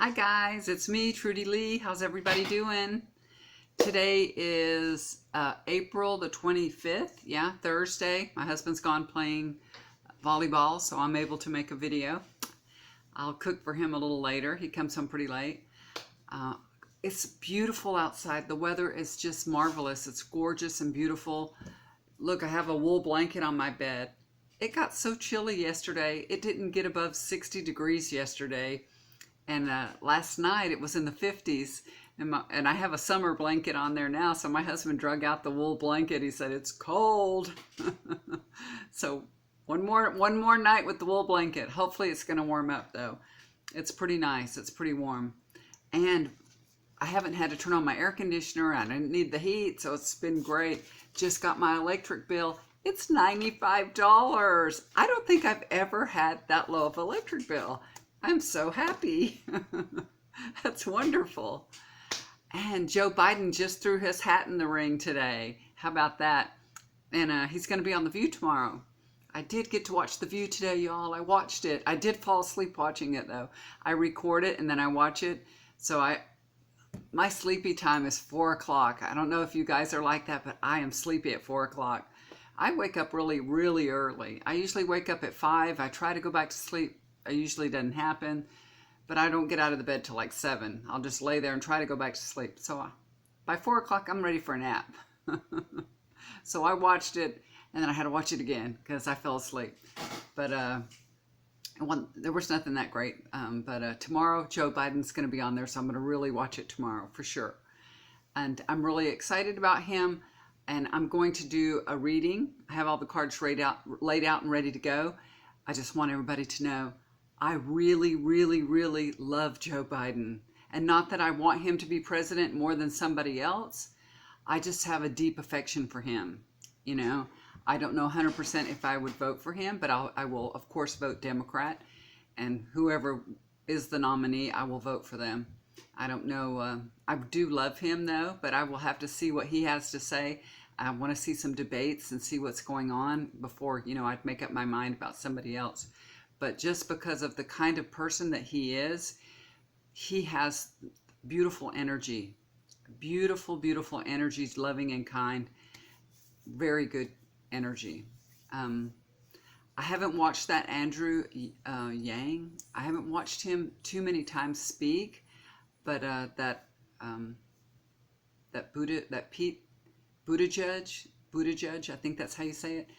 Hi guys, it's me, Trudy Lee. How's everybody doing? Today is April the 25th, Thursday. My husband's gone playing volleyball, so I'm able to make a video. I'll cook for him a little later. He comes home pretty late. It's beautiful outside. The weather is just marvelous. It's gorgeous and beautiful. Look, I have a wool blanket on my bed. It got so chilly yesterday. It didn't get above 60 degrees yesterday. And last night it was in the 50s, and I have a summer blanket on there now. So my husband drug out the wool blanket. He said it's cold. So one more night with the wool blanket. Hopefully it's going to warm up though. It's pretty nice. It's pretty warm, and I haven't had to turn on my air conditioner. I didn't need the heat, so it's been great. Just got my electric bill. It's $95. I don't think I've ever had that low of electric bill. I'm so happy. That's wonderful. And Joe Biden just threw his hat in the ring today. How about that? And he's going to be on The View tomorrow. I did get to watch The View today, y'all. I watched it. I did fall asleep watching it, though. I record it and then I watch it. So my sleepy time is 4 o'clock. I don't know if you guys are like that, but I am sleepy at 4 o'clock. I wake up really, really early. I usually wake up at 5. I try to go back to sleep. It usually doesn't happen, but I don't get out of the bed till like 7. I'll just lay there and try to go back to sleep. So by 4 o'clock, I'm ready for a nap. So I watched it, and then I had to watch it again because I fell asleep. But there was nothing that great. But tomorrow, Joe Biden's going to be on there, so I'm going to really watch it tomorrow for sure. And I'm really excited about him, and I'm going to do a reading. I have all the cards laid out and ready to go. I just want everybody to know I really, really, really love Joe Biden. And not that I want him to be president more than somebody else. I just have a deep affection for him. You know, I don't know 100% if I would vote for him, but I will, of course, vote Democrat. And whoever is the nominee, I will vote for them. I don't know. I do love him, though, but I will have to see what he has to say. I want to see some debates and see what's going on before, I'd make up my mind about somebody else. But just because of the kind of person that he is, he has beautiful energy. Beautiful, beautiful energy, loving and kind. Very good energy. I haven't watched that Andrew Yang. I haven't watched him too many times speak, but Pete Buttigieg, I think that's how you say it.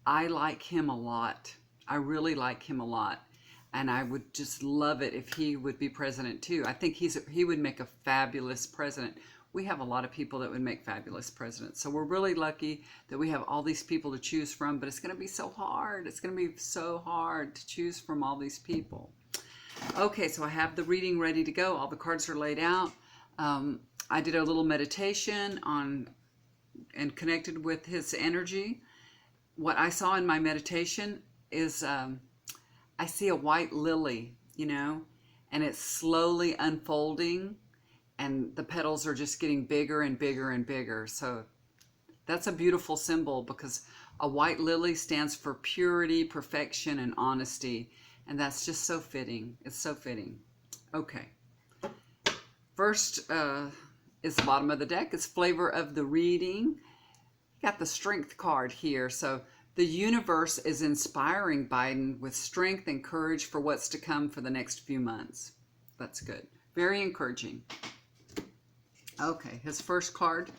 I like him a lot. I really like him a lot. And I would just love it if he would be president too. I think he would make a fabulous president. We have a lot of people that would make fabulous presidents. So we're really lucky that we have all these people to choose from, but it's going to be so hard. It's going to be so hard to choose from all these people. Okay, so I have the reading ready to go. All the cards are laid out. I did a little meditation and connected with his energy. What I saw in my meditation is I see a white lily, and it's slowly unfolding, and the petals are just getting bigger and bigger and bigger. So that's a beautiful symbol because a white lily stands for purity, perfection, and honesty. And that's just so fitting. It's so fitting. Okay. First is the bottom of the deck. It's flavor of the reading. Got the strength card here. So the universe is inspiring Biden with strength and courage for what's to come for the next few months. That's good. Very encouraging. Okay, his first card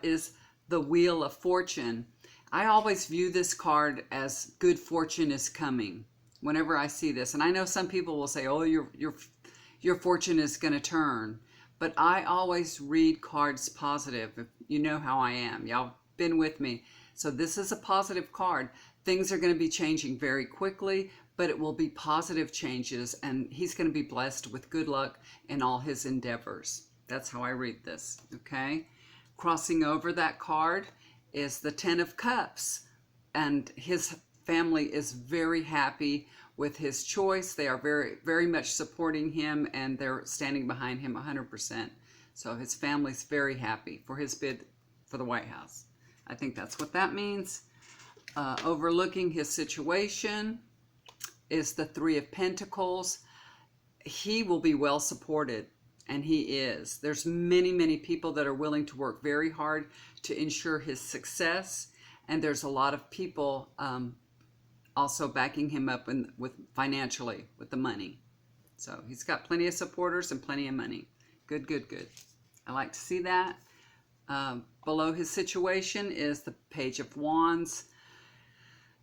is the Wheel of Fortune. I always view this card as good fortune is coming whenever I see this. And I know some people will say, oh, your fortune is going to turn. But I always read cards positive. You know how I am. Y'all been with me. So this is a positive card. Things are going to be changing very quickly, but it will be positive changes, and he's going to be blessed with good luck in all his endeavors. That's how I read this, okay? Crossing over that card is the 10 of Cups, and his family is very happy with his choice. They are very, very much supporting him, and they're standing behind him 100%. So his family's very happy for his bid for the White House. I think that's what that means. Overlooking his situation is the Three of Pentacles. he will be well supported, and he is. There's many, many people that are willing to work very hard to ensure his success, and there's a lot of people also backing him up with financially with the money. So he's got plenty of supporters and plenty of money. Good, good, good. I like to see that. Below his situation is the Page of Wands.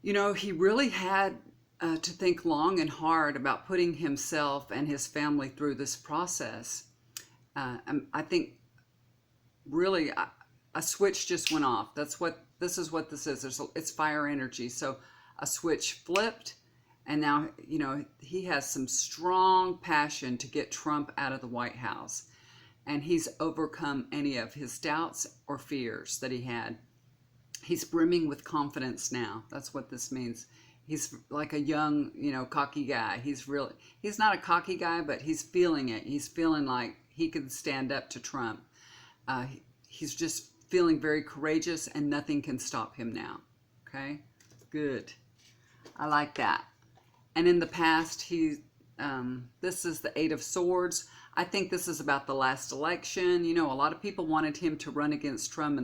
You know, he really had to think long and hard about putting himself and his family through this process. I think really a switch just went off. This is what this is. It's fire energy. So a switch flipped, and now, you know, he has some strong passion to get Trump out of the White House. And he's overcome any of his doubts or fears that he had. He's brimming with confidence now. That's what this means. He's like a young, you know, cocky guy. He's not a cocky guy, but he's feeling it. He's feeling like he can stand up to Trump. He's just feeling very courageous, and nothing can stop him now. Okay? Good. I like that. And in the past, this is the Eight of Swords. I think this is about the last election. You know, a lot of people wanted him to run against Trump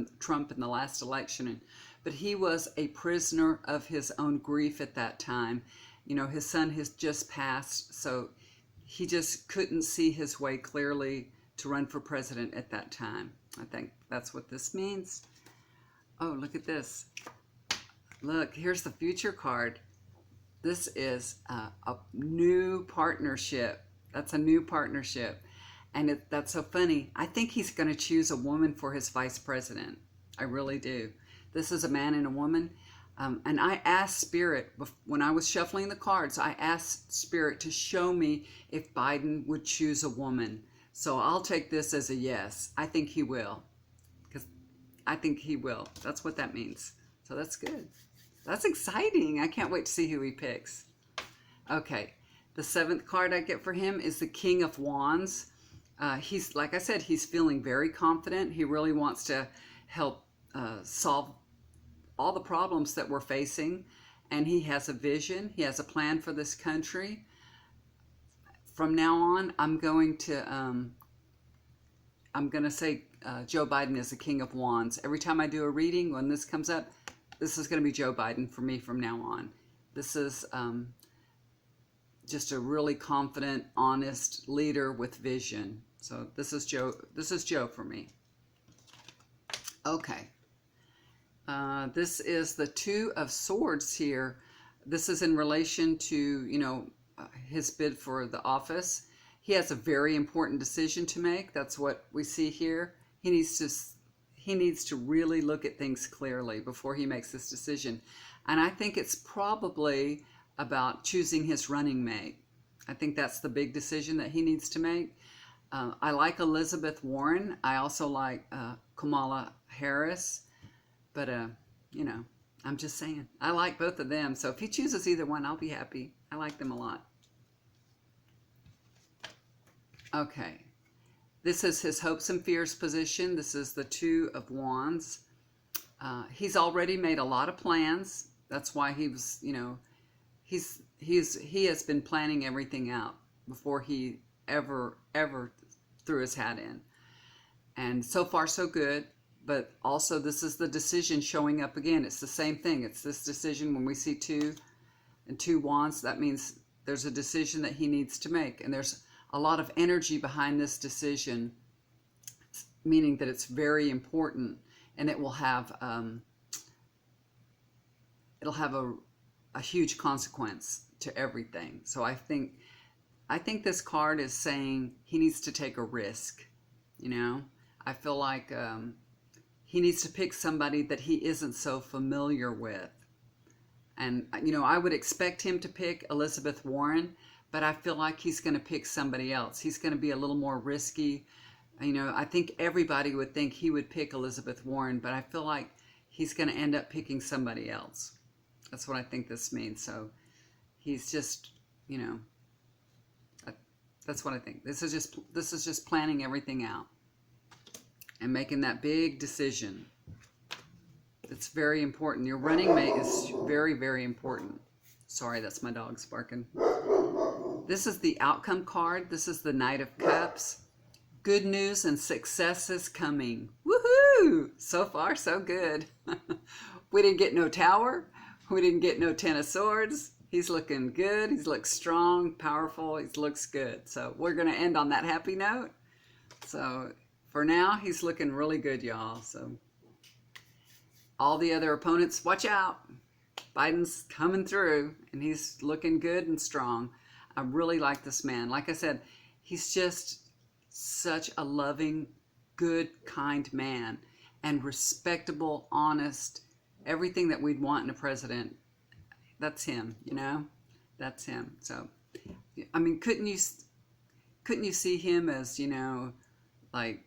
in the last election, but he was a prisoner of his own grief at that time. You know, his son has just passed, so he just couldn't see his way clearly to run for president at that time. I think that's what this means. Oh, look at this. Look, here's the future card. This is a new partnership. That's a new partnership. And that's so funny. I think he's going to choose a woman for his vice president. I really do. This is a man and a woman. And I asked Spirit, when I was shuffling the cards, I asked Spirit to show me if Biden would choose a woman. So I'll take this as a yes. I think he will. Because I think he will. That's what that means. So that's good. That's exciting. I can't wait to see who he picks. Okay. The 7th card I get for him is the King of Wands. He's, like I said, he's feeling very confident. He really wants to help solve all the problems that we're facing. And he has a vision. He has a plan for this country. From now on, I'm going to say Joe Biden is the King of Wands. Every time I do a reading, when this comes up, this is going to be Joe Biden for me from now on. This is just a really confident, honest leader with vision. So this is Joe. This is Joe for me. Okay. This is the 2 of Swords here. This is in relation to, you know, his bid for the office. He has a very important decision to make. That's what we see here. He needs to really look at things clearly before he makes this decision. And I think it's probably about choosing his running mate. I think that's the big decision that he needs to make. I like Elizabeth Warren. I also like Kamala Harris. But, you know, I'm just saying. I like both of them. So if he chooses either one, I'll be happy. I like them a lot. Okay. This is his hopes and fears position. This is the 2 of Wands. He's already made a lot of plans. That's why he was, you know, he has been planning everything out before he ever threw his hat in. And so far so good. But also this is the decision showing up again. It's the same thing. It's this decision when we see 2 and 2 wands. That means there's a decision that he needs to make. And there's a lot of energy behind this decision, meaning that it's very important, and it will have a huge consequence to everything. So I think this card is saying he needs to take a risk. You know, I feel like he needs to pick somebody that he isn't so familiar with. And, you know, I would expect him to pick Elizabeth Warren, but I feel like he's going to pick somebody else. He's going to be a little more risky. You know, I think everybody would think he would pick Elizabeth Warren, but I feel like he's going to end up picking somebody else. That's what I think this means. So he's just, you know, that's what I think. This is just planning everything out and making that big decision. It's very important. Your running mate is very, very important. Sorry, that's my dog's barking. This is the outcome card. This is the Knight of Cups. Good news and success is coming. Woohoo! So far, so good. We didn't get no Tower. We didn't get no Ten of Swords. He's looking good. He looks strong, powerful. He looks good. So we're going to end on that happy note. So for now, he's looking really good, y'all. So all the other opponents, watch out. Biden's coming through, and he's looking good and strong. I really like this man. Like I said, he's just such a loving, good, kind man, and respectable, honest, everything that we'd want in a president. That's him, you know? That's him. So, I mean, couldn't you see him as, you know, like,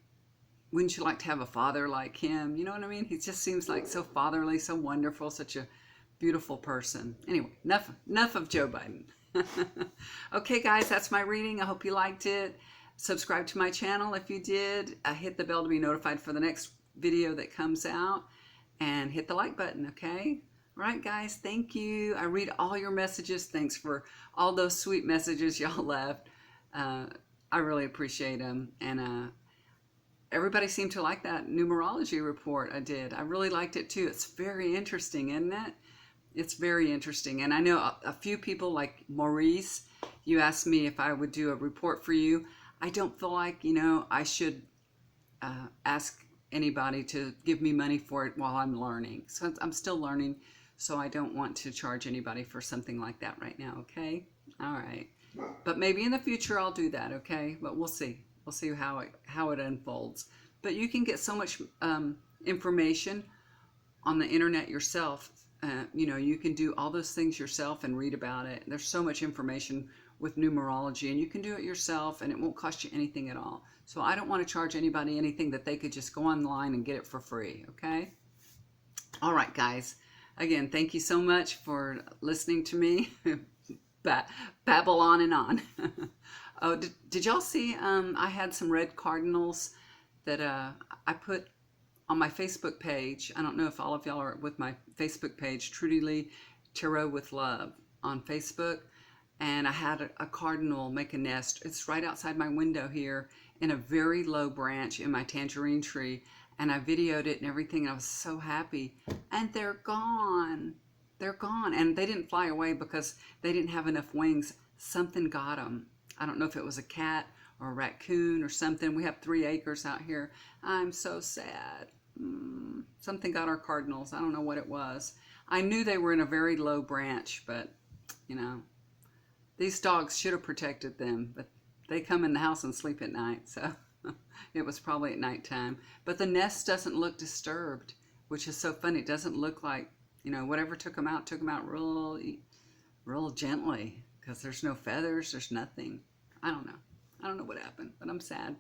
wouldn't you like to have a father like him? You know what I mean? He just seems like so fatherly, so wonderful, such a beautiful person. Anyway, enough of Joe Biden. Okay, guys, that's my reading. I hope you liked it. Subscribe to my channel if you did. Hit the bell to be notified for the next video that comes out. And hit the like button, okay? All right, guys, thank you. I read all your messages. Thanks for all those sweet messages y'all left. I really appreciate them. And everybody seemed to like that numerology report I did. I really liked it, too. It's very interesting, isn't it? It's very interesting. And I know a few people, like Maurice, you asked me if I would do a report for you. I don't feel like, you know, I should ask anybody to give me money for it while I'm learning. So I'm still learning, so I don't want to charge anybody for something like that right now, okay? All right. But maybe in the future I'll do that, okay? But we'll see. We'll see how it unfolds. But you can get so much information on the internet yourself. You know, you can do all those things yourself and read about it. There's so much information with numerology, and you can do it yourself, and it won't cost you anything at all. So I don't want to charge anybody anything that they could just go online and get it for free, okay? All right, guys. Again, thank you so much for listening to me babble on and on. Oh, did y'all see I had some red cardinals that I put on my Facebook page. I don't know if all of y'all are with my Facebook page, Trudy Lee Tarot with Love on Facebook. And I had a cardinal make a nest. It's right outside my window here in a very low branch in my tangerine tree. And I videoed it and everything. And I was so happy. And they're gone. They're gone. And they didn't fly away because they didn't have enough wings. Something got them. I don't know if it was a cat or a raccoon or something. We have 3 acres out here. I'm so sad. Something got our cardinals. I don't know what it was. I knew they were in a very low branch, but, you know, these dogs should have protected them, but they come in the house and sleep at night, so it was probably at nighttime. But the nest doesn't look disturbed, which is so funny. It doesn't look like, you know, whatever took them out real gently, because there's no feathers, there's nothing. I don't know what happened, but I'm sad.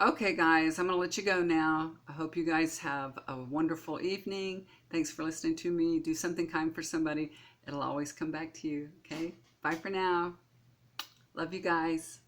Okay, guys, I'm going to let you go now. I hope you guys have a wonderful evening. Thanks for listening to me. Do something kind for somebody. It'll always come back to you, okay? Bye for now. Love you guys.